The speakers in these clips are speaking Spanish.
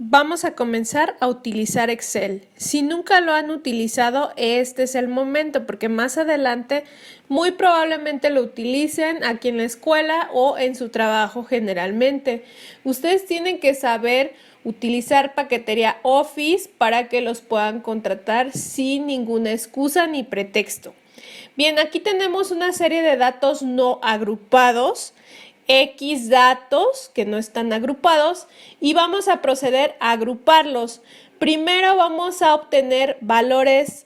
Vamos a comenzar a utilizar Excel. Si nunca lo han utilizado, este es el momento porque más adelante muy probablemente lo utilicen aquí en la escuela o en su trabajo generalmente. Ustedes tienen que saber utilizar paquetería Office para que los puedan contratar sin ninguna excusa ni pretexto. Bien, aquí tenemos una serie de datos no agrupados. X datos que no están agrupados y vamos a proceder a agruparlos. Primero vamos a obtener valores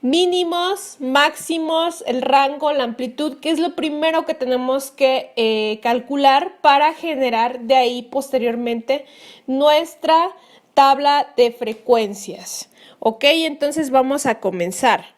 mínimos, máximos, el rango, la amplitud, que es lo primero que tenemos que calcular para generar de ahí posteriormente nuestra tabla de frecuencias. Ok, entonces vamos a comenzar.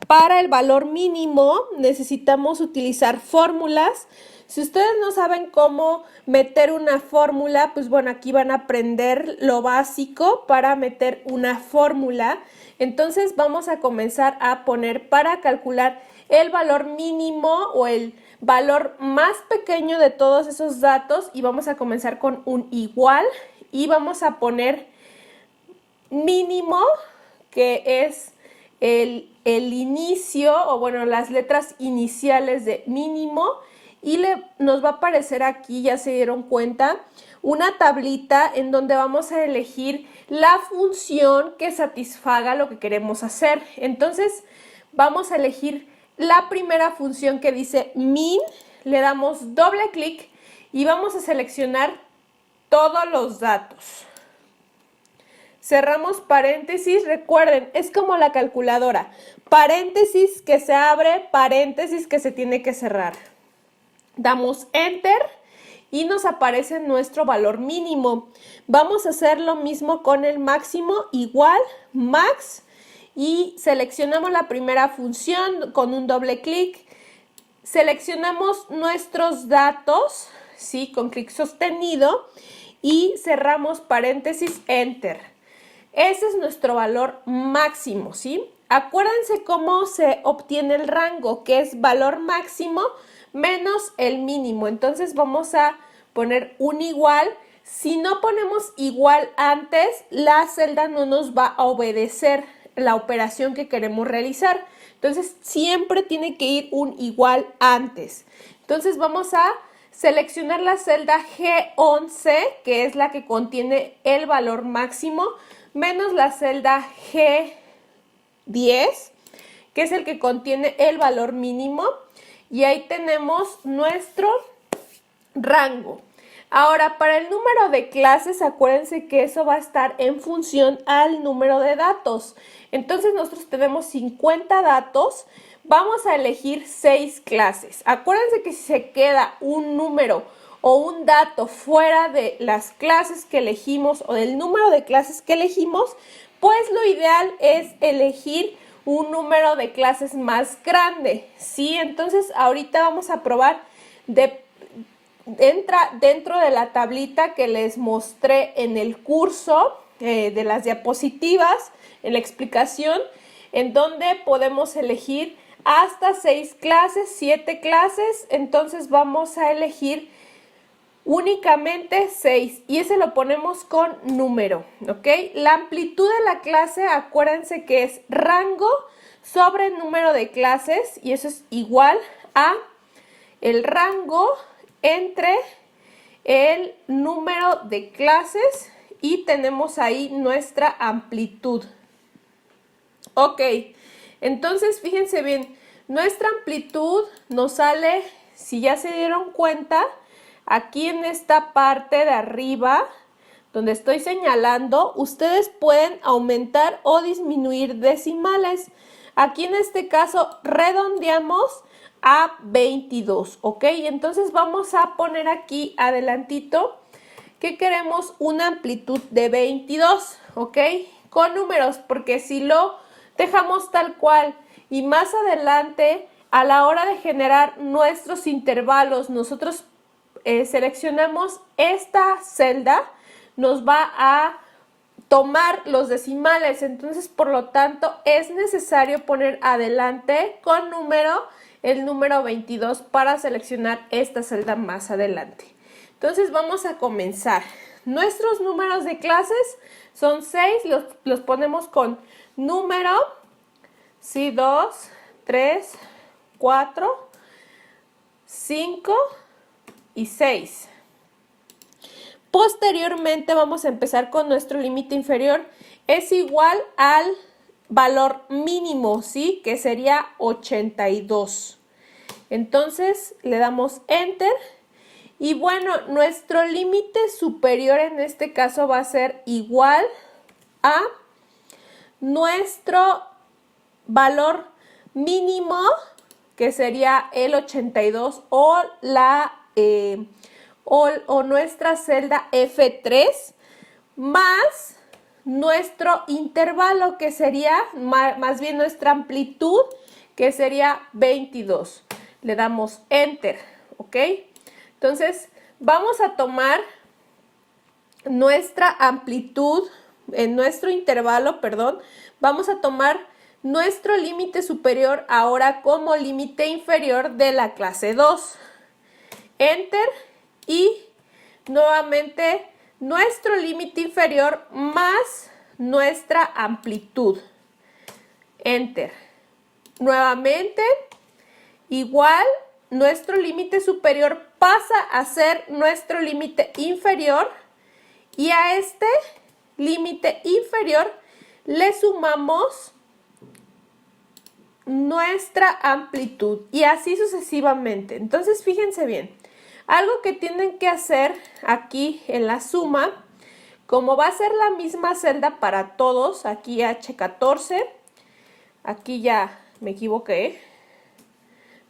Para el valor mínimo necesitamos utilizar fórmulas. Si ustedes no saben cómo meter una fórmula, pues bueno, aquí van a aprender lo básico para meter una fórmula. Entonces vamos a comenzar a poner para calcular el valor mínimo o el valor más pequeño de todos esos datos y vamos a comenzar con un igual y vamos a poner mínimo, que es el inicio o bueno, las letras iniciales de mínimo. Y nos va a aparecer aquí, ya se dieron cuenta, una tablita en donde vamos a elegir la función que satisfaga lo que queremos hacer. Entonces vamos a elegir la primera función que dice min, le damos doble clic y vamos a seleccionar todos los datos. Cerramos paréntesis, recuerden, es como la calculadora, paréntesis que se abre, paréntesis que se tiene que cerrar. Damos Enter y nos aparece nuestro valor mínimo. Vamos a hacer lo mismo con el máximo, igual, max, y seleccionamos la primera función con un doble clic. Seleccionamos nuestros datos, ¿sí? Con clic sostenido y cerramos paréntesis, Enter. Ese es nuestro valor máximo, ¿sí? Acuérdense cómo se obtiene el rango, que es valor máximo menos el mínimo. Entonces vamos a poner un igual. Si no ponemos igual antes, la celda no nos va a obedecer la operación que queremos realizar. Entonces siempre tiene que ir un igual antes. Entonces vamos a seleccionar la celda G11, que es la que contiene el valor máximo, menos la celda G10, que es el que contiene el valor mínimo. Y ahí tenemos nuestro rango. Ahora, para el número de clases, acuérdense que eso va a estar en función al número de datos. Entonces, nosotros tenemos 50 datos. Vamos a elegir 6 clases. Acuérdense que si se queda un número o un dato fuera de las clases que elegimos o del número de clases que elegimos, pues lo ideal es elegir un número de clases más grande, ¿sí? Entonces ahorita vamos a probar dentro de la tablita que les mostré en el curso de las diapositivas, en la explicación, en donde podemos elegir hasta 6 clases, 7 clases. Entonces vamos a elegir únicamente 6 y ese lo ponemos con número, ¿ok? La amplitud de la clase, acuérdense que es rango sobre número de clases y eso es igual a el rango entre el número de clases y tenemos ahí nuestra amplitud. Ok, entonces fíjense bien, nuestra amplitud nos sale, si ya se dieron cuenta, aquí en esta parte de arriba, donde estoy señalando, ustedes pueden aumentar o disminuir decimales. Aquí en este caso redondeamos a 22, ¿ok? Entonces vamos a poner aquí adelantito que queremos una amplitud de 22, ¿ok? Con números, porque si lo dejamos tal cual y más adelante, a la hora de generar nuestros intervalos, nosotros seleccionamos esta celda, nos va a tomar los decimales. Entonces, por lo tanto, es necesario poner adelante con número el número 22 para seleccionar esta celda más adelante. Entonces, vamos a comenzar. Nuestros números de clases son 6, los ponemos con número, sí, 2, 3, 4, 5 y 6. Posteriormente vamos a empezar con nuestro límite inferior. Es igual al valor mínimo, ¿sí? Que sería 82. Entonces le damos Enter. Y bueno, nuestro límite superior en este caso va a ser igual a nuestro valor mínimo, que sería el 82 o nuestra celda F3 más nuestro intervalo, que sería más bien nuestra amplitud, que sería 22. Le damos Enter, ¿ok? Entonces vamos a tomar nuestra amplitud, en nuestro intervalo, perdón, vamos a tomar nuestro límite superior ahora como límite inferior de la clase 2. Enter. Y nuevamente nuestro límite inferior más nuestra amplitud. Enter. Nuevamente, igual, nuestro límite superior pasa a ser nuestro límite inferior. Y a este límite inferior le sumamos nuestra amplitud. Y así sucesivamente. Entonces, fíjense bien. Algo que tienen que hacer aquí en la suma, como va a ser la misma celda para todos, aquí H14, aquí ya me equivoqué,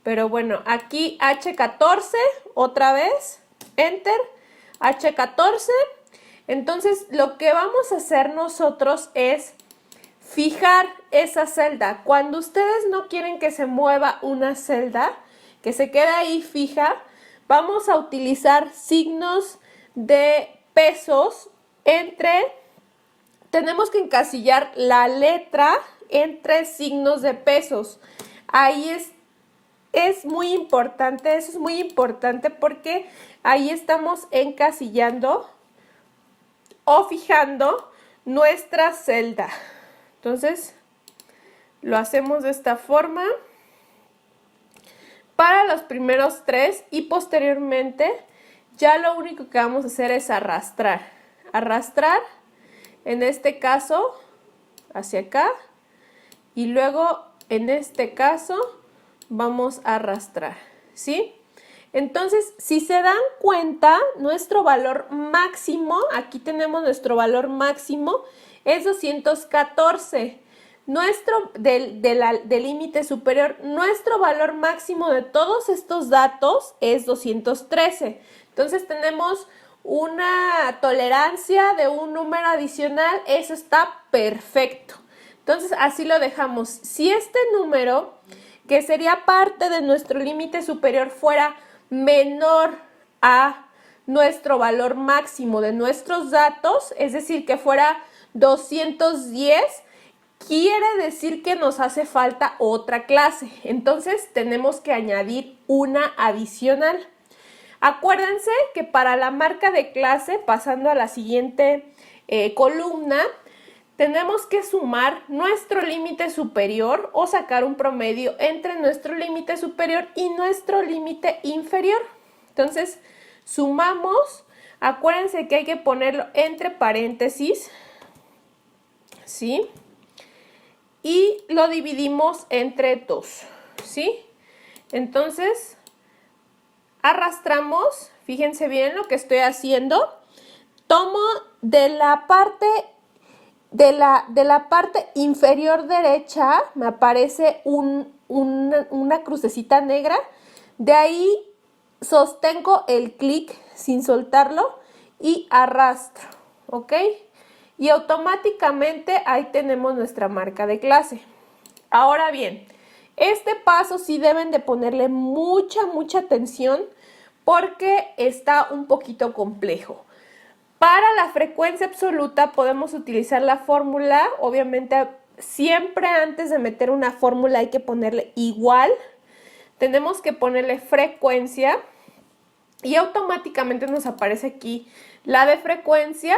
pero bueno, aquí H14, otra vez, Enter, H14. Entonces, lo que vamos a hacer nosotros es fijar esa celda. Cuando ustedes no quieren que se mueva una celda, que se quede ahí fija, vamos a utilizar signos de pesos tenemos que encasillar la letra entre signos de pesos. Ahí es muy importante, eso es muy importante porque ahí estamos encasillando o fijando nuestra celda. Entonces, lo hacemos de esta forma para los primeros 3 y posteriormente ya lo único que vamos a hacer es arrastrar. Arrastrar, en este caso, hacia acá y luego en este caso vamos a arrastrar, ¿sí? Entonces, si se dan cuenta, nuestro valor máximo, aquí tenemos nuestro valor máximo, es 214. Nuestro del límite superior, nuestro valor máximo de todos estos datos es 213. Entonces tenemos una tolerancia de un número adicional, eso está perfecto. Entonces así lo dejamos. Si este número, que sería parte de nuestro límite superior, fuera menor a nuestro valor máximo de nuestros datos, es decir, que fuera 210, quiere decir que nos hace falta otra clase. Entonces tenemos que añadir una adicional. Acuérdense que para la marca de clase, pasando a la siguiente columna, tenemos que sumar nuestro límite superior o sacar un promedio entre nuestro límite superior y nuestro límite inferior. Entonces, sumamos. Acuérdense que hay que ponerlo entre paréntesis, ¿sí? Y lo dividimos entre 2, ¿sí? Entonces, arrastramos, fíjense bien lo que estoy haciendo. Tomo de la parte inferior derecha, me aparece una crucecita negra. De ahí sostengo el clic sin soltarlo y arrastro, ¿ok? Y automáticamente ahí tenemos nuestra marca de clase. Ahora bien, este paso sí deben de ponerle mucha atención porque está un poquito complejo. Para la frecuencia absoluta podemos utilizar la fórmula. Obviamente, siempre antes de meter una fórmula hay que ponerle igual. Tenemos que ponerle frecuencia y automáticamente nos aparece aquí la de frecuencia.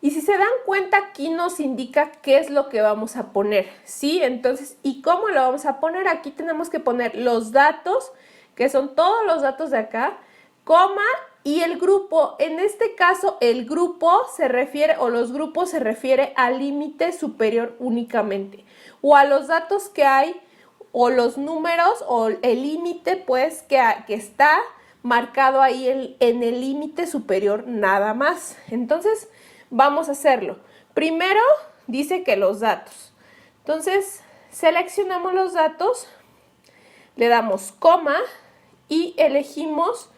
Y si se dan cuenta, aquí nos indica qué es lo que vamos a poner, ¿sí? Entonces, ¿y cómo lo vamos a poner? Aquí tenemos que poner los datos, que son todos los datos de acá, coma y el grupo. En este caso, el grupo se refiere, o los grupos se refiere al límite superior únicamente, o a los datos que hay, o los números, o el límite, pues, que está marcado ahí en el límite superior nada más. Entonces, vamos a hacerlo. Primero dice que los datos. Entonces, seleccionamos los datos, le damos coma y elegimos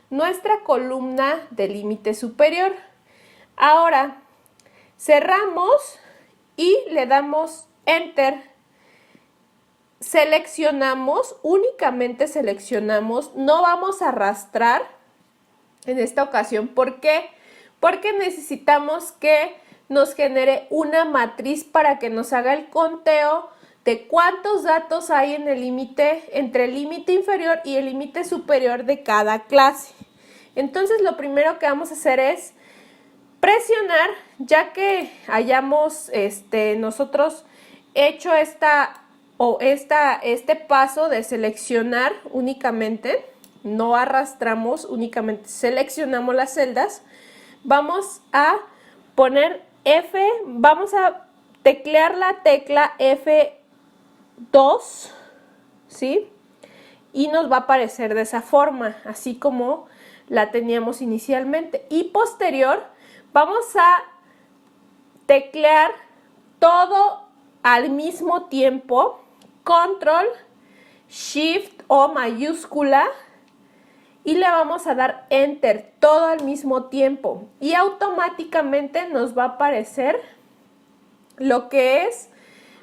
nuestra columna de límite superior. Ahora, cerramos y le damos Enter. Seleccionamos, únicamente seleccionamos, no vamos a arrastrar en esta ocasión. ¿Por qué? Porque necesitamos que nos genere una matriz para que nos haga el conteo de cuántos datos hay en el límite, entre el límite inferior y el límite superior de cada clase. Entonces, lo primero que vamos a hacer es presionar, ya que hayamos nosotros hecho este paso de seleccionar únicamente, no arrastramos, únicamente seleccionamos las celdas. Vamos a poner F, vamos a teclear la tecla F2, ¿sí? Y nos va a aparecer de esa forma, así como la teníamos inicialmente. Y posterior, vamos a teclear todo al mismo tiempo, Control, Shift o mayúscula, y le vamos a dar Enter todo al mismo tiempo y automáticamente nos va a aparecer lo que es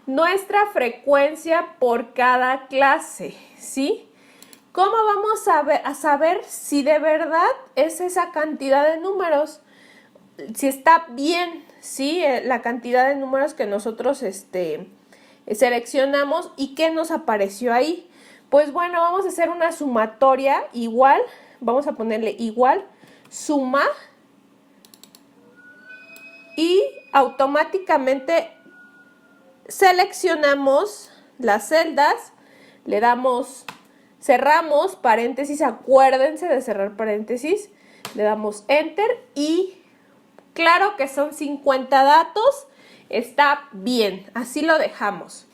nuestra frecuencia por cada clase, ¿sí? ¿Cómo vamos a saber si de verdad es esa cantidad de números? Si está bien, ¿sí? La cantidad de números que nosotros seleccionamos y qué nos apareció ahí. Pues bueno, vamos a hacer una sumatoria igual, vamos a ponerle igual, suma, y automáticamente seleccionamos las celdas, le damos, cerramos paréntesis, acuérdense de cerrar paréntesis, le damos Enter y claro que son 50 datos, está bien, así lo dejamos.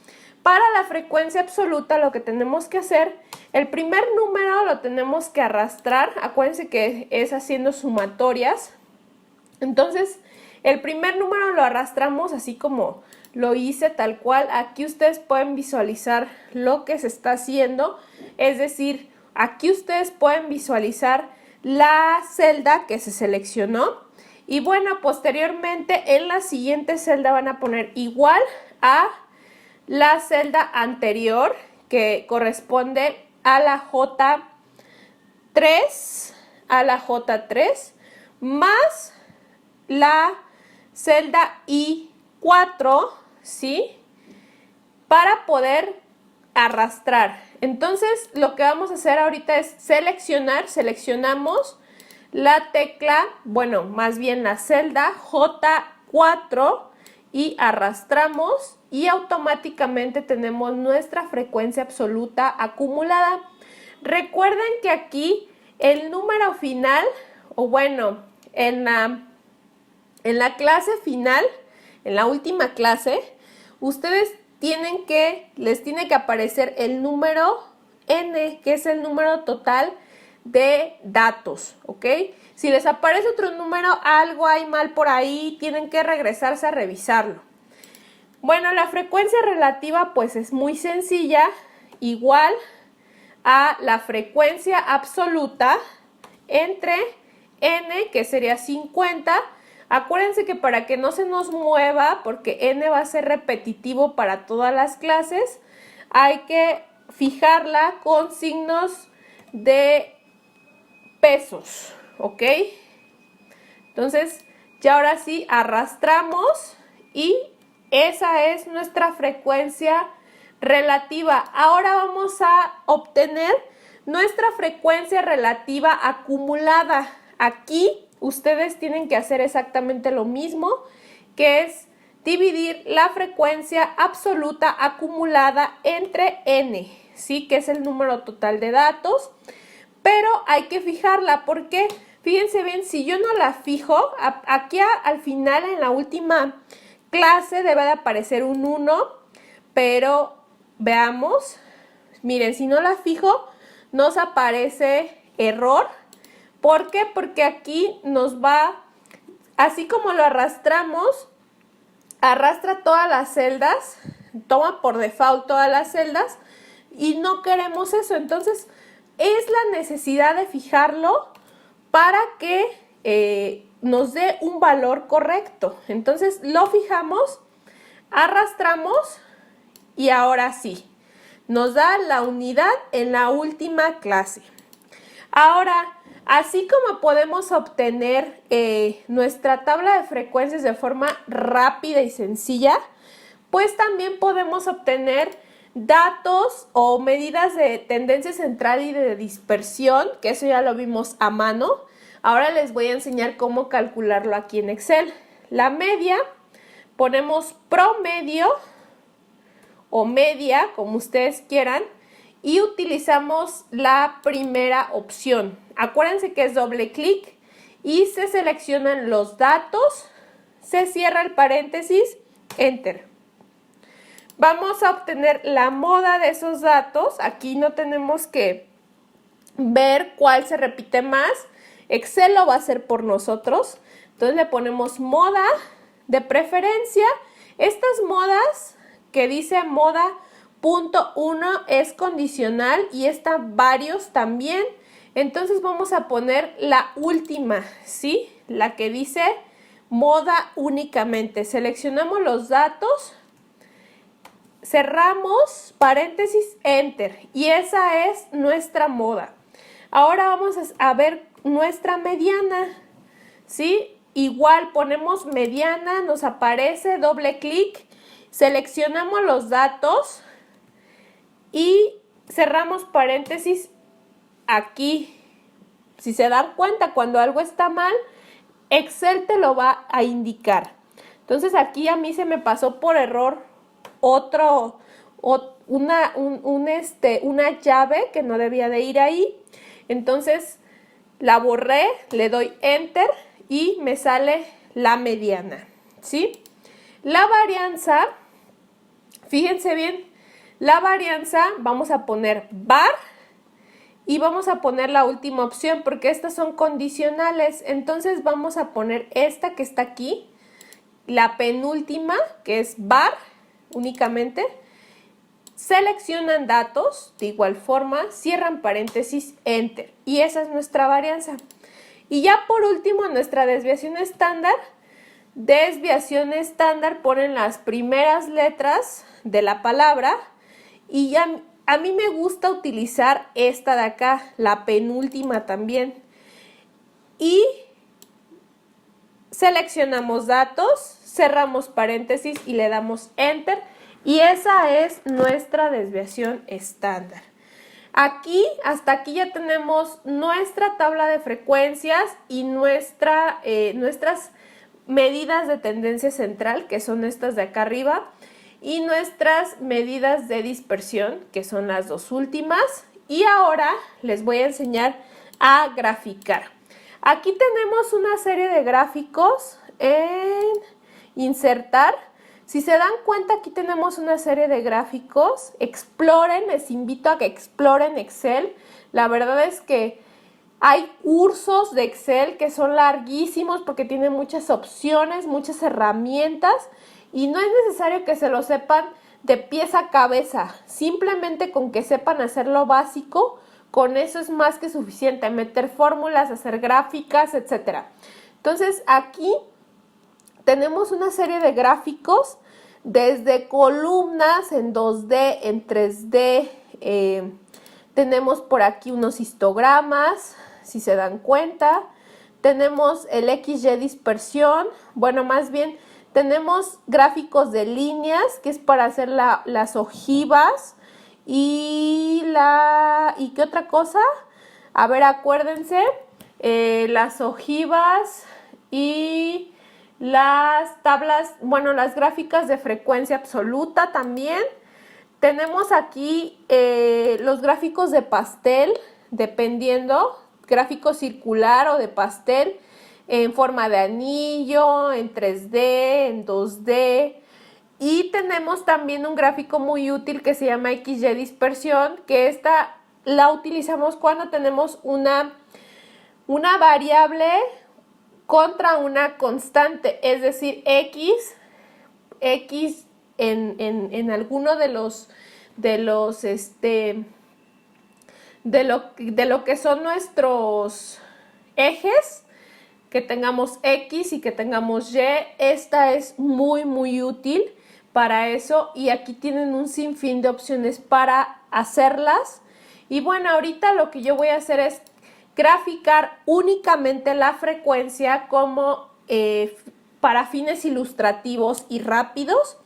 Para la frecuencia absoluta lo que tenemos que hacer, el primer número lo tenemos que arrastrar, acuérdense que es haciendo sumatorias. Entonces, el primer número lo arrastramos así como lo hice tal cual. Aquí ustedes pueden visualizar lo que se está haciendo, es decir, aquí ustedes pueden visualizar la celda que se seleccionó. Y bueno, posteriormente en la siguiente celda van a poner igual a la celda anterior, que corresponde a la J3, más la celda I4, ¿sí? Para poder arrastrar. Entonces, lo que vamos a hacer ahorita es seleccionar, seleccionamos la tecla, bueno, más bien la celda J4 y arrastramos y automáticamente tenemos nuestra frecuencia absoluta acumulada. Recuerden que aquí el número final, o bueno, en la clase final, en la última clase, ustedes les tiene que aparecer el número N, que es el número total de datos, ¿ok? Si les aparece otro número, algo hay mal por ahí, tienen que regresarse a revisarlo. Bueno, la frecuencia relativa pues es muy sencilla, igual a la frecuencia absoluta entre N, que sería 50. Acuérdense que para que no se nos mueva, porque N va a ser repetitivo para todas las clases, hay que fijarla con signos de pesos, ¿ok? Entonces, ya ahora sí arrastramos y esa es nuestra frecuencia relativa. Ahora vamos a obtener nuestra frecuencia relativa acumulada. Aquí ustedes tienen que hacer exactamente lo mismo, que es dividir la frecuencia absoluta acumulada entre n, ¿sí? Que es el número total de datos, pero hay que fijarla porque, fíjense bien, si yo no la fijo, aquí al final en la última clase debe de aparecer un 1, pero veamos, miren, si no la fijo, nos aparece error. ¿Por qué? Porque aquí nos va, así como lo arrastramos, arrastra todas las celdas, toma por default todas las celdas y no queremos eso. Entonces, es la necesidad de fijarlo para que nos dé un valor correcto. Entonces, lo fijamos, arrastramos y ahora sí, nos da la unidad en la última clase. Ahora, así como podemos obtener nuestra tabla de frecuencias de forma rápida y sencilla, pues también podemos obtener datos o medidas de tendencia central y de dispersión, que eso ya lo vimos a mano. Ahora les voy a enseñar cómo calcularlo aquí en Excel. La media, ponemos promedio o media, como ustedes quieran, y utilizamos la primera opción. Acuérdense que es doble clic y se seleccionan los datos, se cierra el paréntesis, enter. Vamos a obtener la moda de esos datos. Aquí no tenemos que ver cuál se repite más. Excel lo va a hacer por nosotros. Entonces le ponemos moda de preferencia. Estas modas que dice moda punto 1 es condicional y esta varios también. Entonces vamos a poner la última, ¿sí? La que dice moda únicamente. Seleccionamos los datos, cerramos, paréntesis, enter. Y esa es nuestra moda. Ahora vamos a ver nuestra mediana, ¿sí? Igual ponemos mediana, nos aparece, doble clic, seleccionamos los datos y cerramos paréntesis aquí. Si se dan cuenta, cuando algo está mal, Excel te lo va a indicar. Entonces aquí a mí se me pasó por error una llave que no debía de ir ahí. Entonces la borré, le doy enter y me sale la mediana, ¿sí? La varianza, fíjense bien, la varianza vamos a poner var y vamos a poner la última opción porque estas son condicionales. Entonces vamos a poner esta que está aquí, la penúltima, que es var únicamente. Seleccionan datos, de igual forma, cierran paréntesis, enter. Y esa es nuestra varianza. Y ya por último, nuestra desviación estándar. Desviación estándar, ponen las primeras letras de la palabra. Y ya a mí me gusta utilizar esta de acá, la penúltima también. Y seleccionamos datos, cerramos paréntesis y le damos enter. Y esa es nuestra desviación estándar. Aquí, hasta aquí ya tenemos nuestra tabla de frecuencias y nuestras medidas de tendencia central, que son estas de acá arriba, y nuestras medidas de dispersión, que son las dos últimas. Y ahora les voy a enseñar a graficar. Aquí tenemos una serie de gráficos en insertar. Si se dan cuenta, aquí tenemos una serie de gráficos. Exploren, les invito a que exploren Excel. La verdad es que hay cursos de Excel que son larguísimos porque tienen muchas opciones, muchas herramientas y no es necesario que se lo sepan de pies a cabeza. Simplemente con que sepan hacer lo básico, con eso es más que suficiente. Meter fórmulas, hacer gráficas, etc. Entonces, aquí tenemos una serie de gráficos desde columnas en 2D, en 3D. Tenemos por aquí unos histogramas, si se dan cuenta. Tenemos el XY dispersión. Bueno, más bien tenemos gráficos de líneas, que es para hacer las ojivas. ¿Y qué otra cosa? A ver, acuérdense, las ojivas y las tablas, bueno, las gráficas de frecuencia absoluta también. Tenemos aquí los gráficos de pastel, dependiendo, gráfico circular o de pastel, en forma de anillo, en 3D, en 2D. Y tenemos también un gráfico muy útil que se llama XY dispersión, que esta la utilizamos cuando tenemos una variable contra una constante, es decir, x en alguno de lo que son nuestros ejes, que tengamos X y que tengamos Y. Esta es muy útil para eso, y aquí tienen un sinfín de opciones para hacerlas. Y bueno, ahorita lo que yo voy a hacer es graficar únicamente la frecuencia como para fines ilustrativos y rápidos.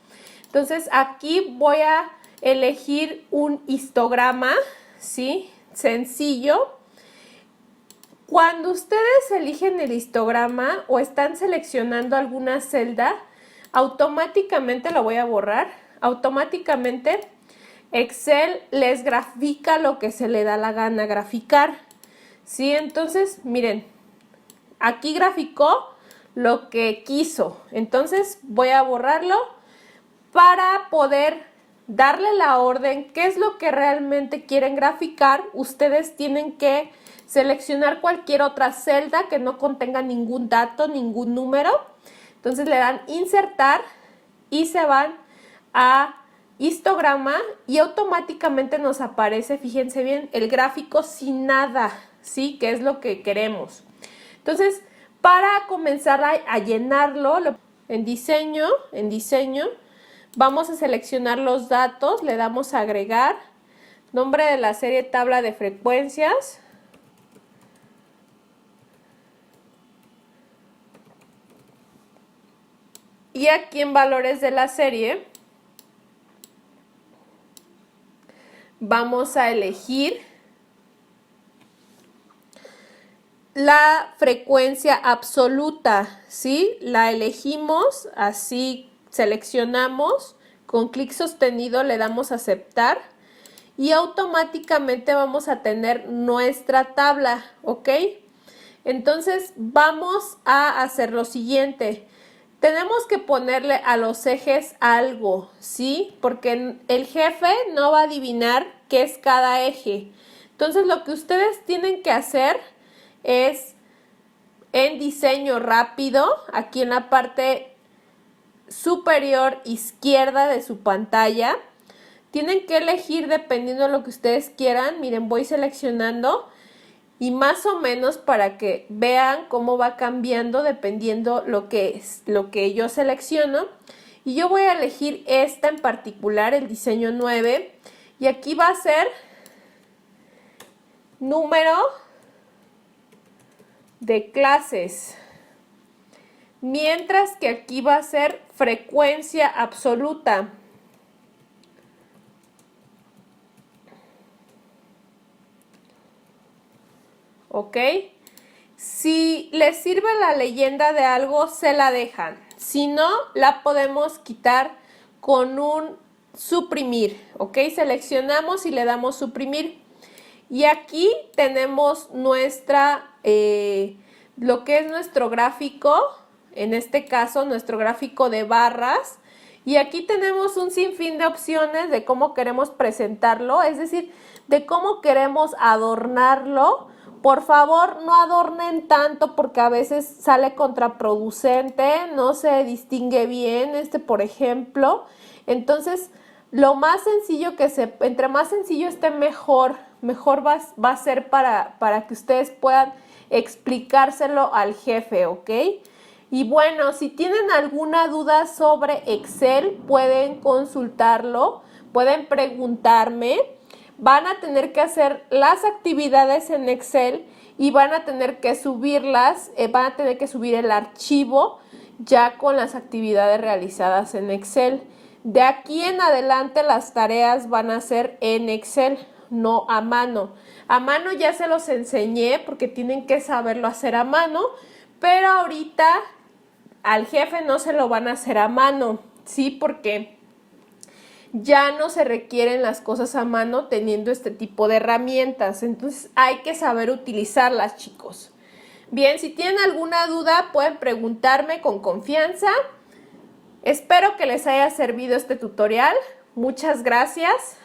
Entonces aquí voy a elegir un histograma, ¿sí? Sencillo. Cuando ustedes eligen el histograma o están seleccionando alguna celda, automáticamente, lo voy a borrar, automáticamente Excel les grafica lo que se le da la gana graficar, ¿sí? Entonces, miren, aquí graficó lo que quiso. Entonces voy a borrarlo para poder darle la orden, qué es lo que realmente quieren graficar. Ustedes tienen que seleccionar cualquier otra celda que no contenga ningún dato, ningún número. Entonces le dan insertar y se van a histograma y automáticamente nos aparece, fíjense bien, el gráfico sin nada, ¿sí? Que es lo que queremos. Entonces, para comenzar a llenarlo, en diseño, vamos a seleccionar los datos, le damos a agregar, nombre de la serie tabla de frecuencias. Y aquí en valores de la serie vamos a elegir la frecuencia absoluta, ¿sí? La elegimos, así seleccionamos, con clic sostenido le damos a aceptar y automáticamente vamos a tener nuestra tabla, ¿ok? Entonces vamos a hacer lo siguiente. Tenemos que ponerle a los ejes algo, ¿sí? Porque el jefe no va a adivinar qué es cada eje. Entonces lo que ustedes tienen que hacer es en diseño rápido, aquí en la parte superior izquierda de su pantalla, tienen que elegir dependiendo de lo que ustedes quieran. Miren, voy seleccionando y más o menos para que vean cómo va cambiando dependiendo lo que yo selecciono. Y yo voy a elegir esta en particular, el diseño 9, y aquí va a ser número de clases, mientras que aquí va a ser frecuencia absoluta. ¿Ok? Si les sirve la leyenda de algo, se la dejan. Si no, la podemos quitar con un suprimir. ¿Ok? Seleccionamos y le damos suprimir. Y aquí tenemos lo que es nuestro gráfico, en este caso nuestro gráfico de barras. Y aquí tenemos un sinfín de opciones de cómo queremos presentarlo, es decir, de cómo queremos adornarlo. Por favor, no adornen tanto porque a veces sale contraproducente, no se distingue bien por ejemplo. Entonces, lo más sencillo entre más sencillo esté, mejor va a ser para que ustedes puedan explicárselo al jefe, ¿ok? Y bueno, si tienen alguna duda sobre Excel, pueden consultarlo, pueden preguntarme. Van a tener que hacer las actividades en Excel y van a tener que subirlas, van a tener que subir el archivo ya con las actividades realizadas en Excel. De aquí en adelante las tareas van a ser en Excel, no a mano. A mano ya se los enseñé porque tienen que saberlo hacer a mano, pero ahorita al jefe no se lo van a hacer a mano, ¿sí? Porque ya no se requieren las cosas a mano teniendo este tipo de herramientas. Entonces hay que saber utilizarlas, chicos. Bien, si tienen alguna duda pueden preguntarme con confianza. Espero que les haya servido este tutorial. Muchas gracias.